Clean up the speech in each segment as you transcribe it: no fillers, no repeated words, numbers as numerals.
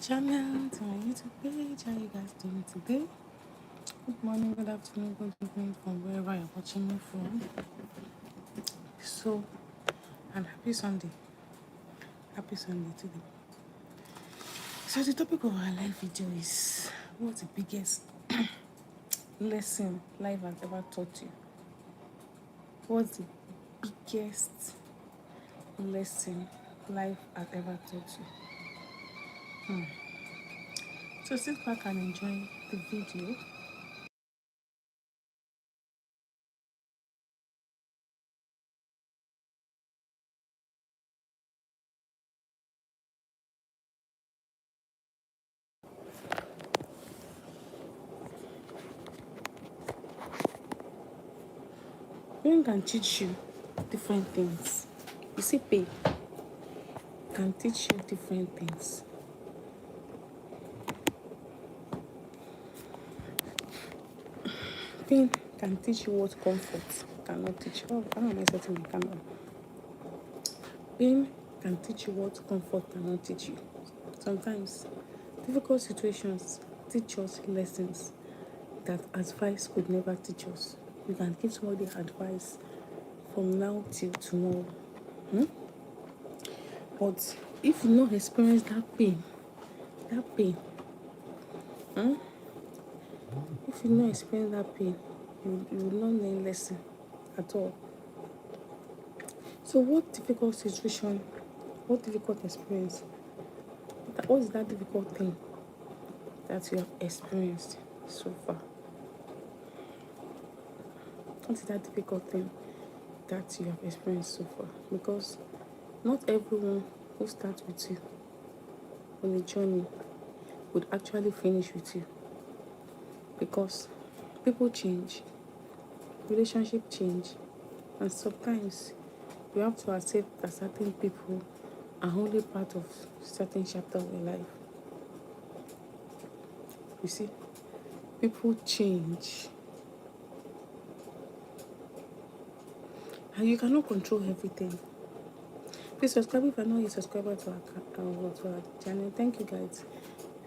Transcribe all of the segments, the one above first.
channel, to my YouTube page. How you guys doing today? Good morning, good afternoon, good evening from wherever you're watching me from. So, and happy Sunday. Happy Sunday today. So the topic of our live video is what's the biggest lesson life has ever taught you? What's the biggest lesson life has ever taught you? So sit back and enjoy the video. Pain can teach you different things. You see, pain can teach you different things. Pain can teach you what comfort cannot teach you. Oh, how am I setting my camera? Pain can teach you what comfort cannot teach you. Sometimes, difficult situations teach us lessons that advice could never teach us. You can give somebody advice from now till tomorrow. But if you not experience that pain, if you not experience that pain, you will not learn lesson at all. So what difficult situation, what difficult experience, what is that difficult thing that you have experienced so far? What is that difficult thing that you have experienced so far? Because not everyone who starts with you on a journey would actually finish with you. Because people change, relationship change, and sometimes you have to accept that certain people are only part of certain chapter of your life. You see, people change, and you cannot control everything. Please subscribe if you're not a subscriber to our channel. Thank you, guys.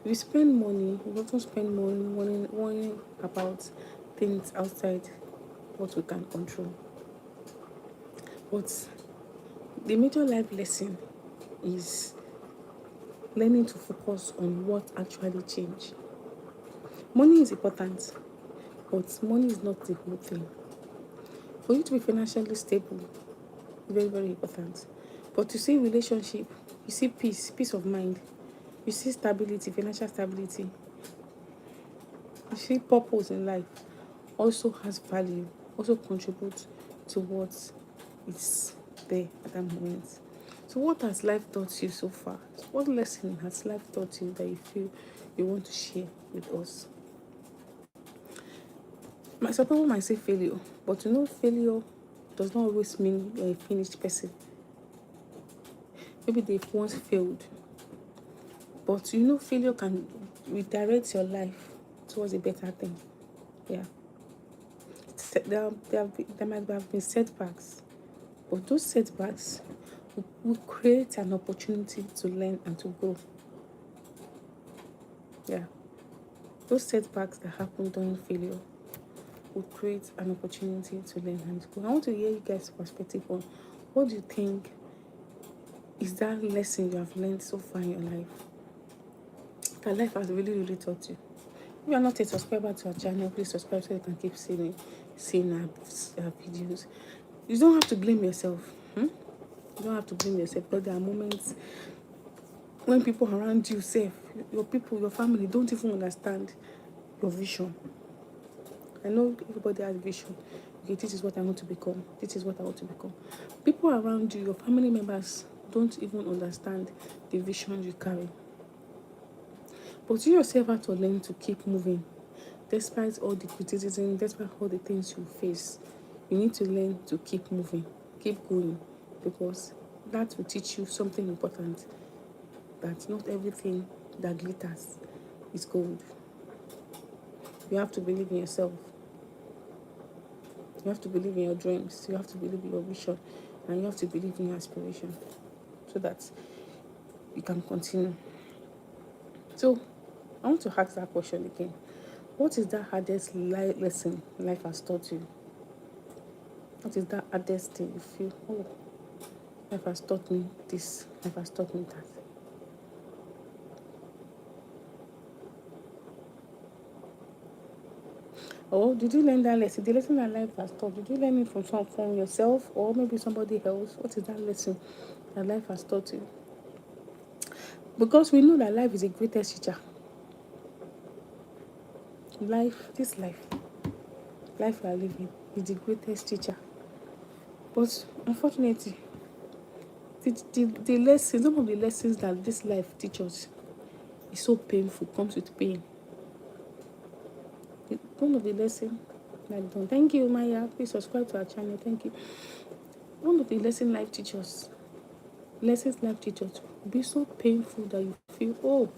We spend money, we often spend money worrying about things outside what we can control. But the major life lesson is learning to focus on what actually changed. Money is important, but money is not the whole thing. For you to be financially stable, very, very important. But to see relationship, you see peace of mind, you see stability, financial stability, you see purpose in life, also has value, also contributes to what is there at that moment. So what has life taught you so far? What lesson has life taught you that you feel you want to share with us? Some people might say failure, but failure does not always mean you're a finished person. Maybe they've once failed, but failure can redirect your life towards a better thing. Yeah. There might have been setbacks, but those setbacks will create an opportunity to learn and to grow. Yeah. Those setbacks that happen during failure will create an opportunity to learn and to grow. I want to hear you guys' perspective on what do you think is that lesson you have learned so far in your life that life has really, really taught you. If you are not a subscriber to our channel, please subscribe so you can keep seeing our videos. You don't have to blame yourself. You don't have to blame yourself, because there are moments when people around you, your family don't even understand your vision. I know everybody has vision. Okay, this is what I want to become. This is what I want to become. People around you, your family members, don't even understand the vision you carry. But you yourself have to learn to keep moving. Despite all the criticism, despite all the things you face, you need to learn to keep moving, keep going, because that will teach you something important, that not everything that glitters is gold. You have to believe in yourself. You have to believe in your dreams. You have to believe in your vision. And you have to believe in your aspiration so that you can continue. So I want to ask that question again. What is that hardest lesson life has taught you? What is that hardest thing you feel, oh, life has taught me this, life has taught me that? Or did you learn that lesson? The lesson that life has taught, did you learn it from yourself or maybe somebody else? What is that lesson that life has taught you? Because we know that life is the greatest teacher. Life we are living is the greatest teacher. But unfortunately, the lessons, some of the lessons that this life teaches is so painful, comes with pain. One of the lessons that done. Thank you, Maya. Please subscribe to our channel. Thank you. One of the lessons life teaches will be so painful that you feel, oh,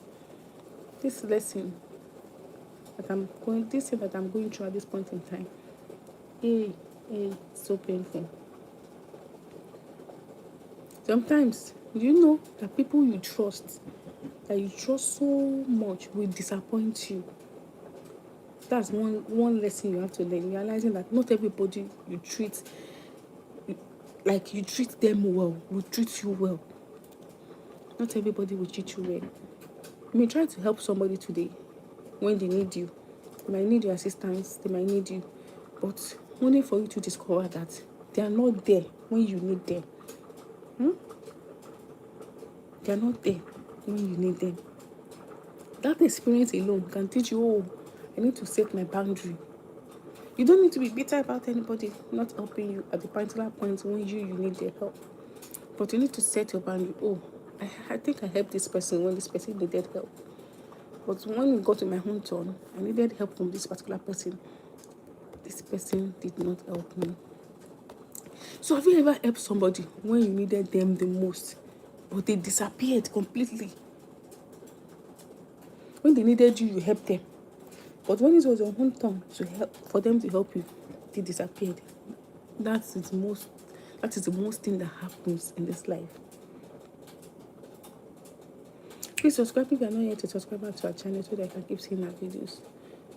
this lesson this thing that I'm going through at this point in time, it's so painful. Sometimes, you know that people you trust, that you trust so much, will disappoint you. That's one lesson you have to learn, realizing that not everybody you treat them well, will treat you well. Not everybody will treat you well. You may try to help somebody today when they need you. They might need your assistance, they might need you. But only for you to discover that they are not there when you need them. They are not there when you need them. That experience alone can teach you, oh, I need to set my boundary. You don't need to be bitter about anybody not helping you at the particular point when you need their help. But you need to set your boundary. Oh, I think I helped this person when this person needed help. But when it got to my own turn, I needed help from this particular person. This person did not help me. So have you ever helped somebody when you needed them the most, but they disappeared completely? When they needed you, you helped them. But when it was your own turn for them to help you, they disappeared. That is the most thing that happens in this life. Please subscribe if you are not yet a subscriber to our channel so that I can keep seeing our videos.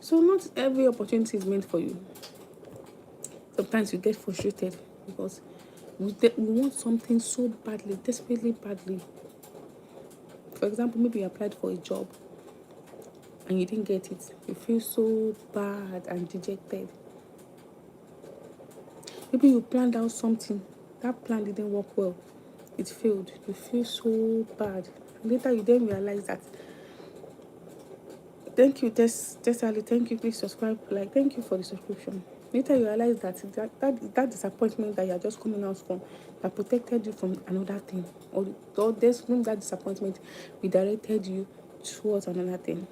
So not every opportunity is meant for you. Sometimes you get frustrated because we want something so badly, desperately badly. For example, maybe you applied for a job and you didn't get it. You feel so bad and dejected. Maybe you planned out something, that plan didn't work well, it failed. You feel so bad. Later you then realize that. Thank you, Tessali. Thank you. Please subscribe. Thank you for the subscription. Later you realize that disappointment that you're just coming out from, that protected you from another thing, or that disappointment redirected you towards another thing.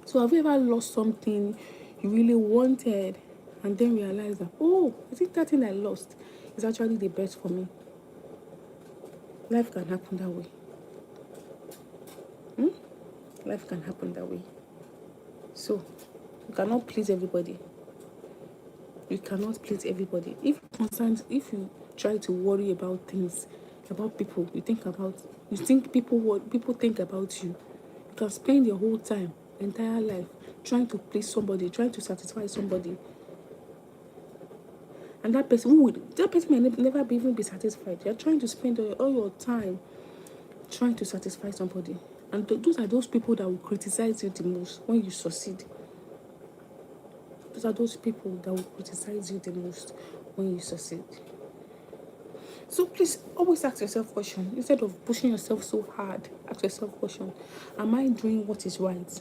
So have you ever lost something you really wanted and then realize that, oh, I think that thing I lost is actually the best for me? Life can happen that way. Life can happen that way. So you cannot please everybody. You cannot please everybody. If you try to worry about things, about people, you think people think about you, you can spend your whole time, entire life, trying to please somebody, trying to satisfy somebody. And that person may never even be satisfied. You're trying to spend all your time trying to satisfy somebody. And those are those people that will criticize you the most when you succeed. Those are those people that will criticize you the most when you succeed. So please always ask yourself question. Instead of pushing yourself so hard, ask yourself question. Am I doing what is right?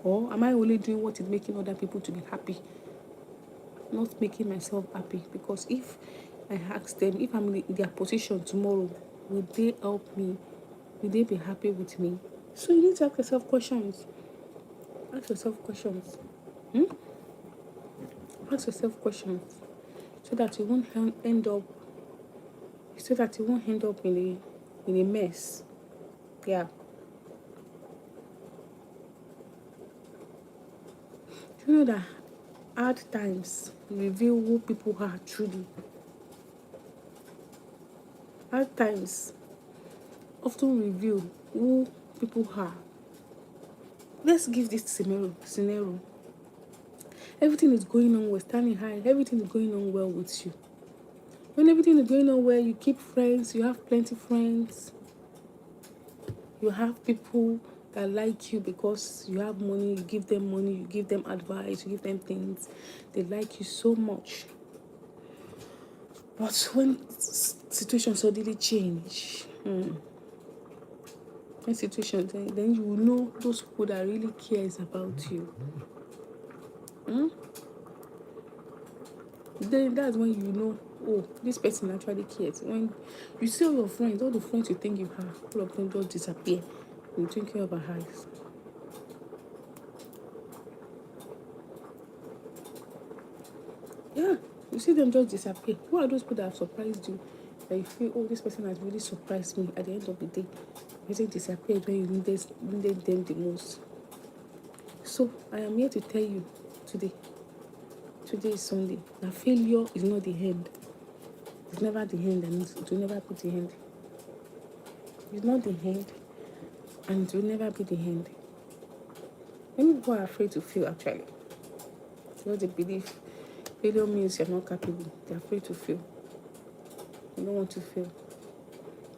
Or am I only doing what is making other people to be happy? Not making myself happy. Because if I ask them, if I'm in their position tomorrow, will they help me? Will they be happy with me? So you need to ask yourself questions. Ask yourself questions. Ask yourself questions so that you won't end up in a mess. Yeah. You know that hard times reveal who people are truly. Hard times often reveal who people are. Let's give this scenario. Everything is going on well, standing high, everything is going on well with you. When everything is going on well, you keep friends, you have plenty friends, you have people that like you because you have money, you give them advice, you give them things. They like you so much. But when situations suddenly change, when situations, then you will know those people that really cares about you. Then that's when you know, oh, this person actually cares. When you see all your friends, all the friends you think you have, all of them just disappear in the twinkling of an eyes. Yeah, you see them just disappear. Who are those people that have surprised you? That you feel, oh, this person has really surprised me. At the end of the day, they disappeared when you needed them the most. So I am here to tell you today. Today is Sunday. Now failure is not the end. It's never the end, and it will never be the end. It's not the end, and it will never be the end. Many people are afraid to fail, actually. Because they believe failure means you're not capable. They're afraid to fail. They don't want to fail.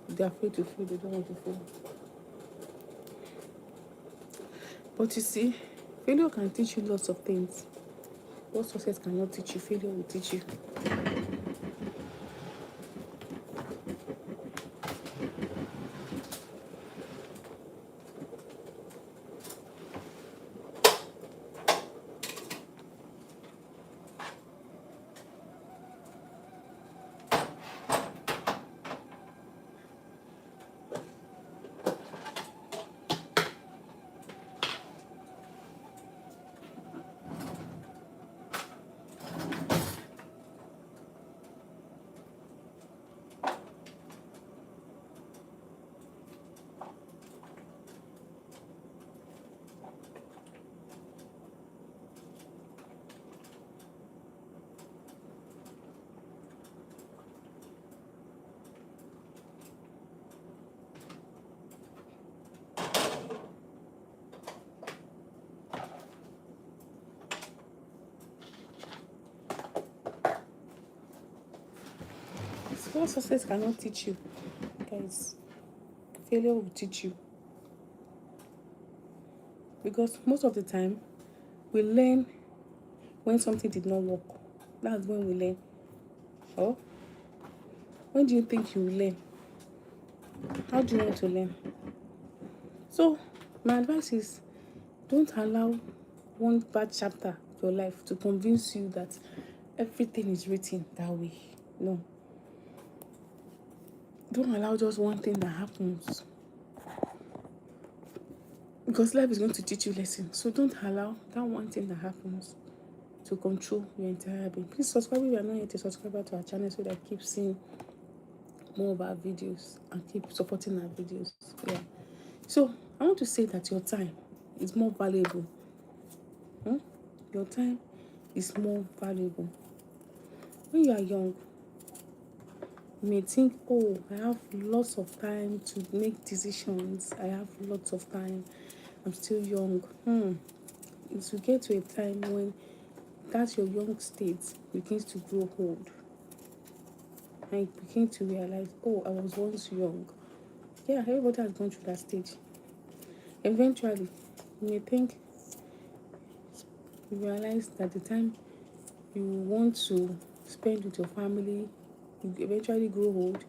They're afraid to fail. They don't want to fail. But you see, failure can teach you lots of things. What success cannot teach you, failure will teach you. What success cannot teach you, guys, failure will teach you. Because most of the time, we learn when something did not work. That's when we learn. Or when do you think you will learn? How do you want to learn? So, my advice is don't allow one bad chapter of your life to convince you that everything is written that way. No. Don't allow just one thing that happens. Because life is going to teach you lessons. So don't allow that one thing that happens to control your entire being. Please subscribe if you are not yet a subscriber to our channel so that you keep seeing more of our videos and keep supporting our videos. Yeah. So I want to say that your time is more valuable. Your time is more valuable. When you are young, you may think, oh, I have lots of time to make decisions. I have lots of time. I'm still young. It will get to a time when that your young state begins to grow old. And you begin to realize, oh, I was once young. Yeah, everybody has gone through that stage. Eventually, you may think, you realize that the time you want to spend with your family, you eventually grow old.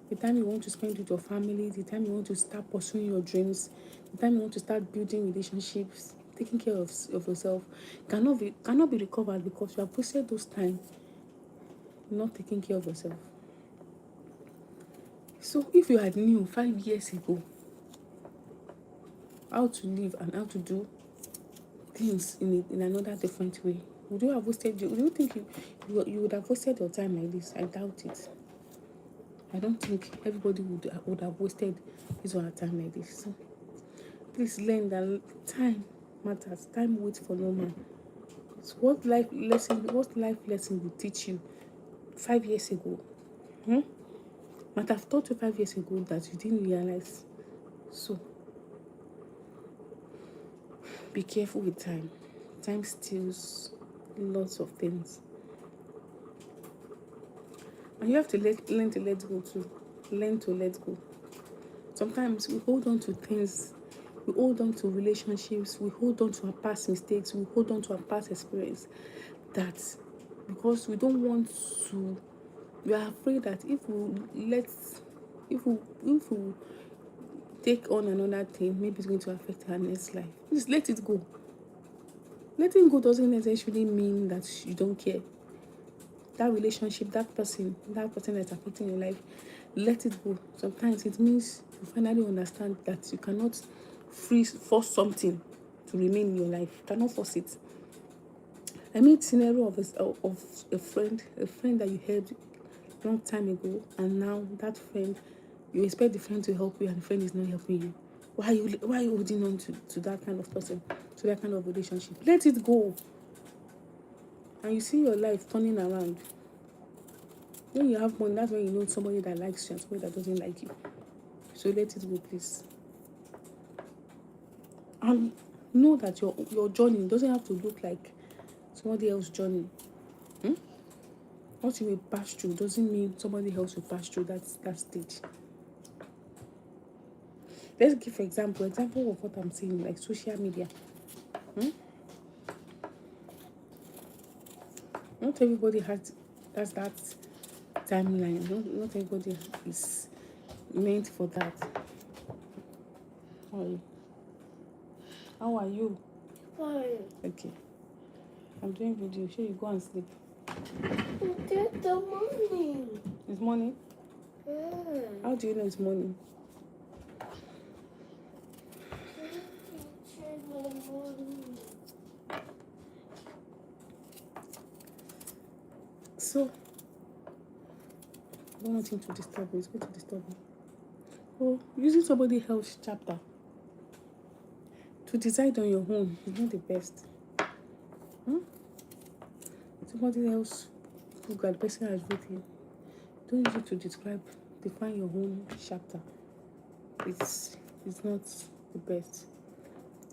The time you want to spend with your family, the time you want to start pursuing your dreams, the time you want to start building relationships, taking care of yourself, cannot be recovered because you have wasted those time not taking care of yourself. So if you had knew 5 years ago how to live and how to do things in another different way, would you have wasted do you think you would have wasted your time like this? I doubt it. I don't think everybody would have wasted his or her time like this. So please learn that time matters. Time waits for no man. So what life lesson will teach you 5 years ago? Might have taught you 5 years ago that you didn't realize. So be careful with time. Time steals lots of things. And you have to learn to let go too. Learn to let go. Sometimes we hold on to things, we hold on to relationships, we hold on to our past mistakes, we hold on to our past experience. That because we don't want to, we are afraid that if we take on another thing, maybe it's going to affect our next life. Just let it go. Letting go doesn't necessarily mean that you don't care. That relationship, that person that's affecting your life, let it go. Sometimes it means you finally understand that you cannot force something to remain in your life. You cannot force it. I mean, scenario of a friend that you had a long time ago, and now that friend, you expect the friend to help you, and the friend is not helping you. Why are you holding on to that kind of person, to that kind of relationship? Let it go. And you see your life turning around. When you have money, that's when you know somebody that likes you and somebody that doesn't like you. So let it go, please. And know that your journey doesn't have to look like somebody else's journey. What you will pass through doesn't mean somebody else will pass through that stage. Let's give example of what I'm saying, like social media. Not everybody has that timeline. Not everybody is meant for that. How are you? Fine. Okay. I'm doing video. Sure, you go and sleep. Get the money. It's morning? How do you know it's morning? So, I don't want him to disturb me. It's going to disturb me. Oh, using somebody else's chapter to decide on your own is not the best. Somebody else who got person has written. Don't use it to define your own chapter. It's not the best.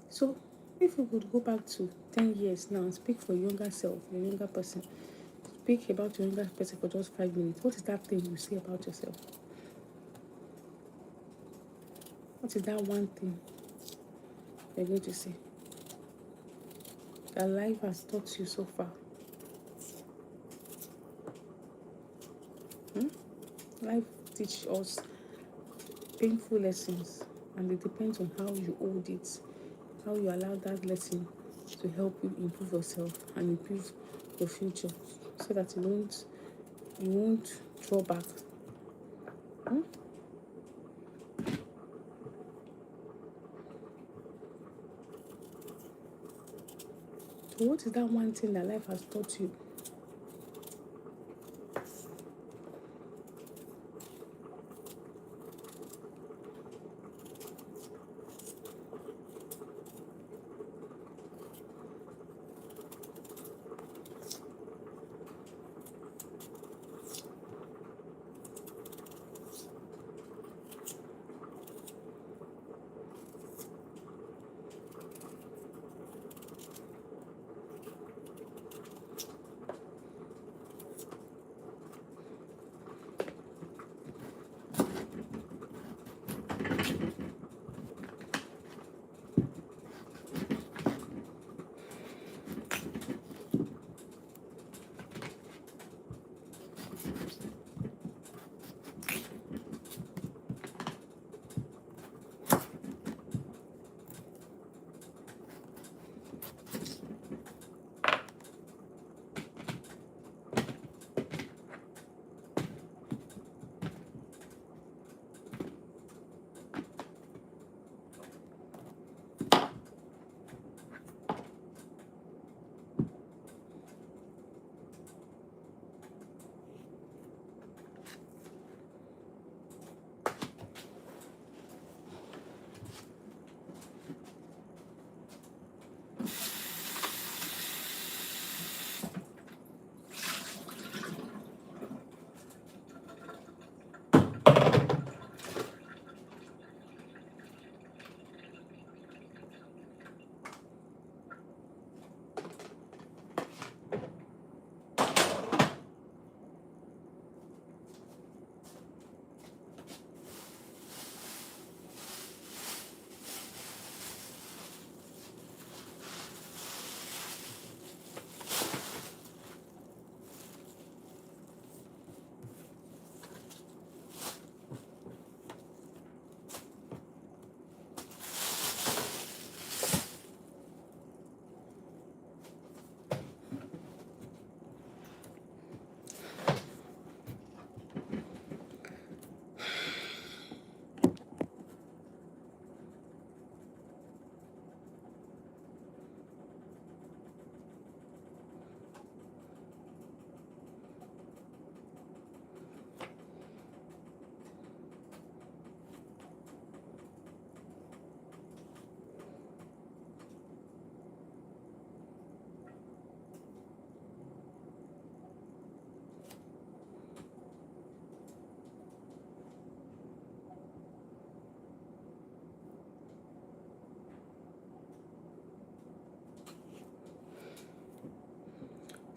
So, if we could go back to 10 years now and speak for your younger self, your younger person, speak about your younger person for just 5 minutes, what is that thing you say about yourself? What is that one thing you're going to say that life has taught you so far? Life teaches us painful lessons, and it depends on how you hold it, how you allow that lesson to help you improve yourself and improve your future, so that you won't draw back. So what is that one thing that life has taught you?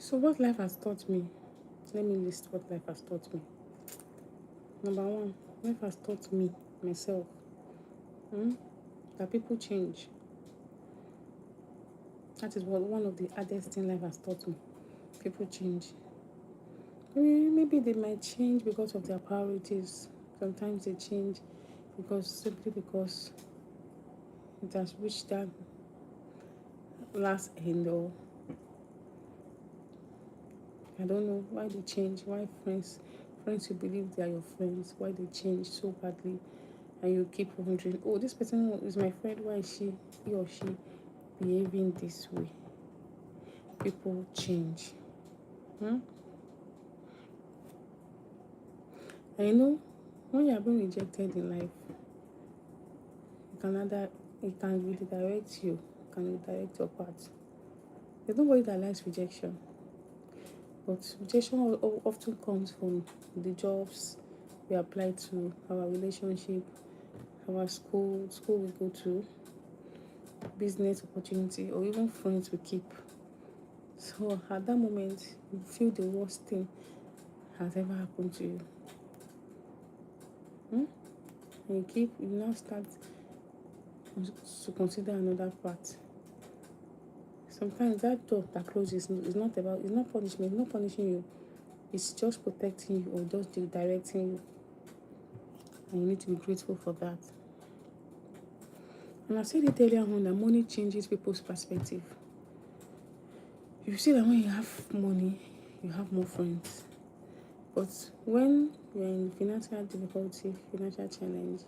So what life has taught me? Let me list what life has taught me. Number one, life has taught me, myself, that people change. That is what one of the hardest things life has taught me. People change. Maybe they might change because of their priorities. Sometimes they change simply because it has reached that last end, or I don't know why they change. Why friends you believe they are your friends, why they change so badly, and you keep wondering, oh, this person is my friend. Why is he or she behaving this way? People change. And when you are being rejected in life, it can redirect you, can redirect your path. There's nobody that likes rejection, but rejection often comes from the jobs we apply to, our relationship, our school we go to, business opportunity, or even friends we keep. So at that moment, you feel the worst thing has ever happened to you. And you now start to consider another path. Sometimes that door that closes is not punishment, it's not punishing you. It's just protecting you or just directing you. And you need to be grateful for that. And I said it earlier on that money changes people's perspective. You see that when you have money, you have more friends. But when you're in financial difficulty, financial challenge,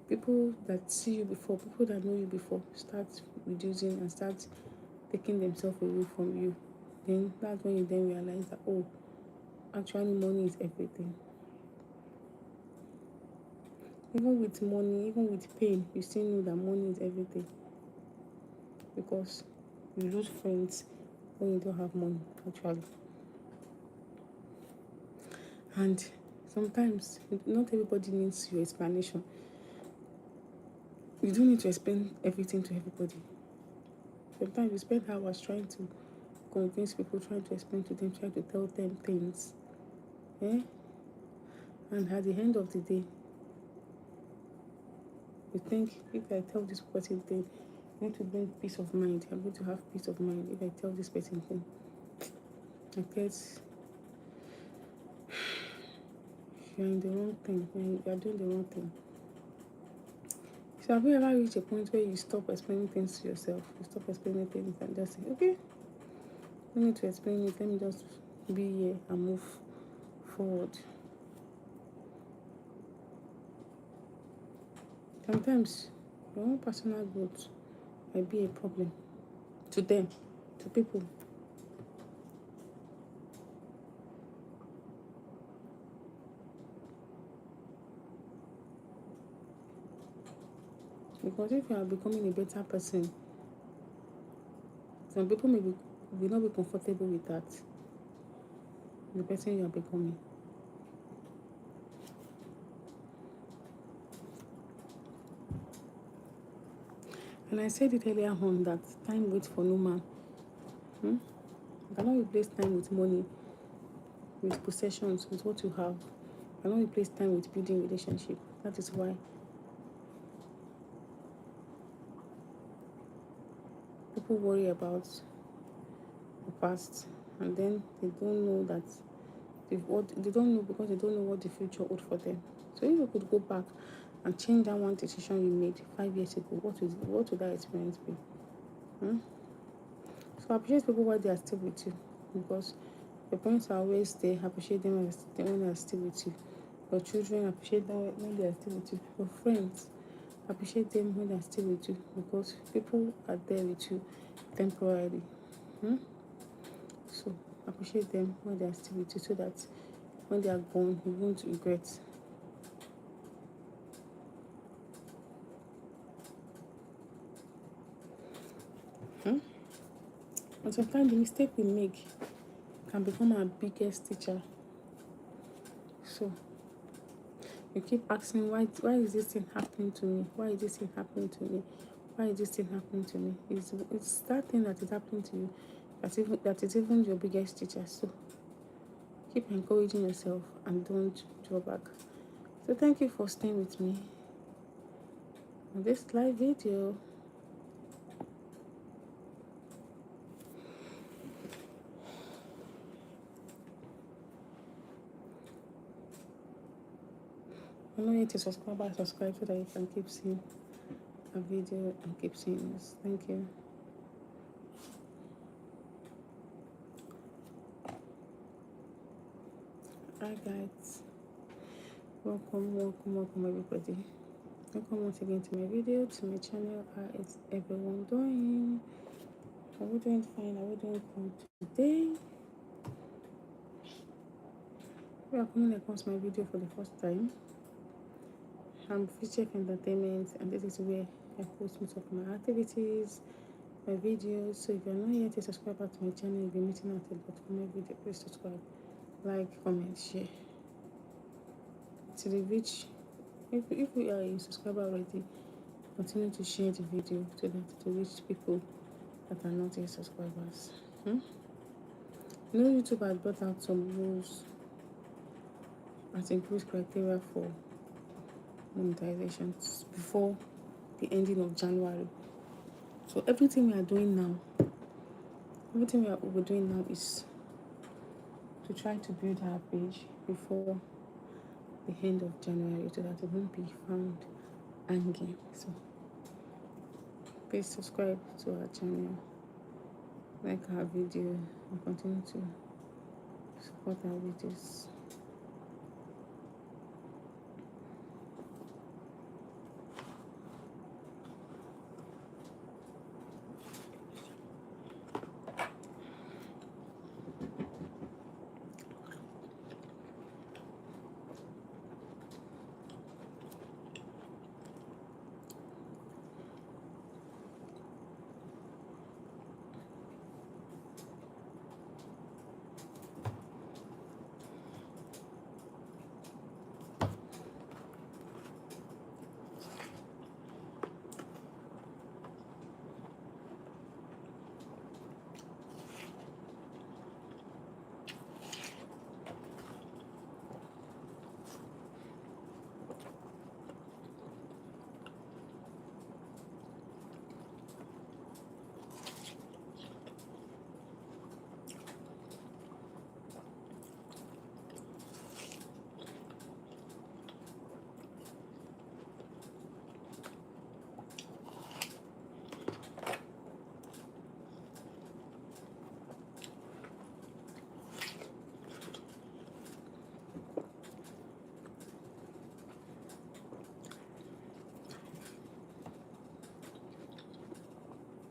people that see you before, people that know you before, start reducing and start taking themselves away from you. Then that's when you then realize that, oh, actually money is everything. Even with money, even with pain, you still know that money is everything. Because you lose friends when you don't have money, actually. And sometimes, not everybody needs your explanation. You don't need to explain everything to everybody. Sometimes you spend hours trying to convince people, trying to explain to them, trying to tell them things. And at the end of the day, you think, if I tell this person thing, I'm going to bring peace of mind. I'm going to have peace of mind if I tell this person thing. I guess you're in the wrong thing. You're doing the wrong thing. So have you ever reached a point where you stop explaining things to yourself? You stop explaining things and just say, okay, no need to explain it. Let me just be here and move forward. Sometimes your own personal growth might be a problem to them, to people. Because if you are becoming a better person, some people will not be comfortable with that. The person you are becoming. And I said it earlier on that time waits for no man. You cannot replace time with money, with possessions, with what you have. You cannot replace time with building relationship. That is why people worry about the past, and then they don't know that they don't know because they don't know what the future holds for them. So if you could go back and change that one decision you made 5 years ago, what would that experience be? So appreciate people while they are still with you, because your parents are always there. Appreciate them when they are still with you. Your children, appreciate them when they are still with you. Your friends, appreciate them when they are still with you, because people are there with you temporarily. So appreciate them when they are still with you, so that when they are gone, you won't regret. And sometimes the mistake we make can become our biggest teacher. So you keep asking, why is this thing happening to me? Why is this thing happening to me? why is this thing happening to me? It's that thing that is happening to you that is even your biggest teacher. So keep encouraging yourself and don't draw back. So thank you for staying with me on this live video. I know you need to subscribe so that you can keep seeing a video and keep seeing this. Thank you. Hi guys, welcome everybody. Welcome once again to my video, to my channel. How is everyone doing? Are we doing fine? Are we doing good today? If you are coming across my video for the first time, I'm Feature Entertainment, and this is where I post most of my activities, my videos. So if you're not yet a subscriber to my channel, you'll be missing out a lot for my video. Please subscribe, like, comment, share. To the reach, if we are a subscriber already, continue to share the video so that to reach people that are not yet subscribers. You know, YouTube has brought out some rules that includes criteria for monetization before the ending of January. So everything we are doing now, we're doing now is to try to build our page before the end of January so that it won't be found hanging. So please subscribe to our channel, like our video, and continue to support our videos.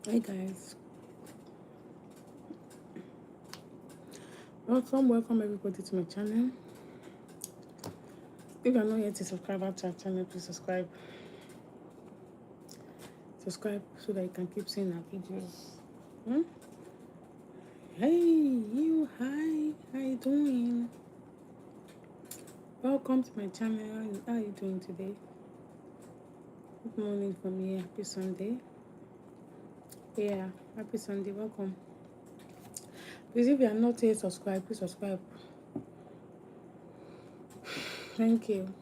Hi guys, welcome everybody to my channel. If you're not yet a subscriber to our channel, please subscribe so that you can keep seeing our videos. Hey you, hi, how you doing? Welcome to my channel. How are you doing today? Good morning from here. Happy Sunday. Yeah, happy Sunday. Welcome. Please, if you are not yet subscribed, please subscribe. Thank you.